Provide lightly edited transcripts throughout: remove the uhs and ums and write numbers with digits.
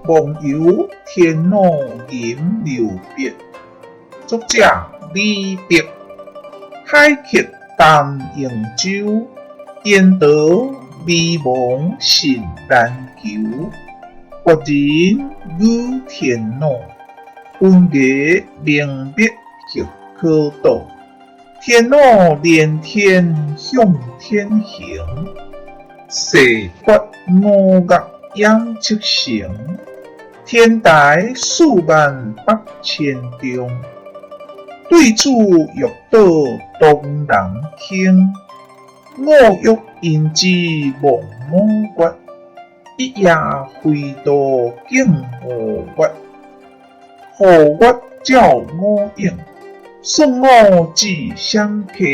梦游天路饮留别。作者李白。海客谈瀛洲，颠倒迷茫信难求。国人语天路，温雅明灭亦可道。天路连天向天行，世决五岳仰七成。天台数万八千中，对处欲倒东人倾。我欲因之望五岳，一夜飞渡竟无月。何月照我影，送我至相客。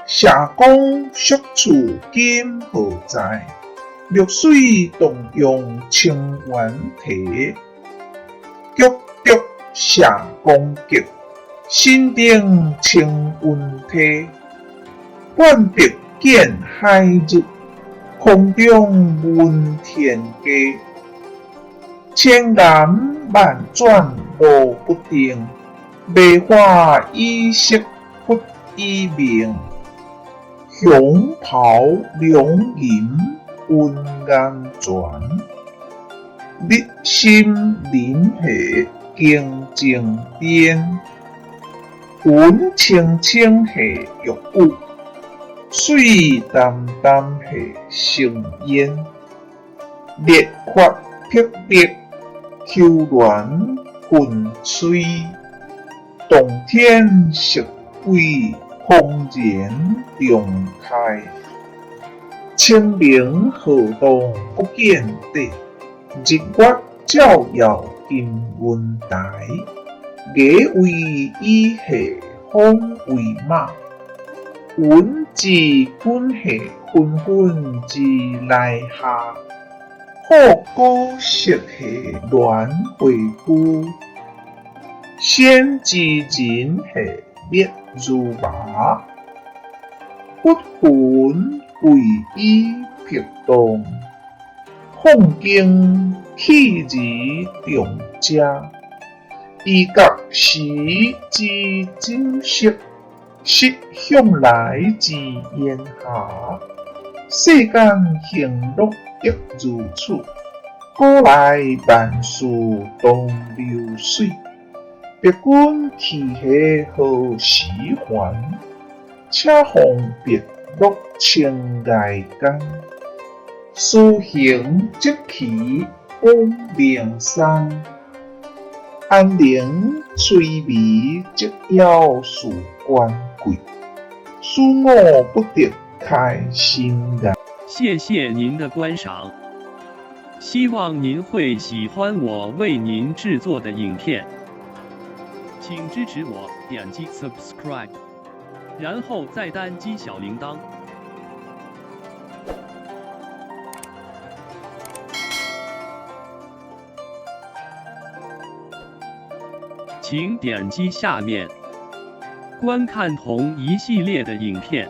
社公宿处今何在？绿水动用清源堤。局局社公极，心定清云梯。半壁见海日，空中问天家。千岩万转路不定，梅花易色忽易明。熊咆龙吟云岩泉，立心林下经静边。云青青下玉宇，水淡淡下成烟。烈发霹雳，秋鸾滚吹。洞天色鬼，空然中开。清明河东不见底，日月照耀金云台。野为伊下风为马，云自滚下纷纷自来下。好歌适下鸾回歌，仙之人下灭如麻。骨魂归依僻动，放经气质中家。伊觉时之景色，实向来之烟霞。世间行乐亦如此，古来万事同流水。别君去下何时还？且放别落青崖间。思行即去往名山，安宁垂眉即要事关贵。使我不得开心然。谢谢您的观赏，希望您会喜欢我为您制作的影片，请支持我，点击 subscribe， 然后再单击小铃铛。请点击下面观看同一系列的影片。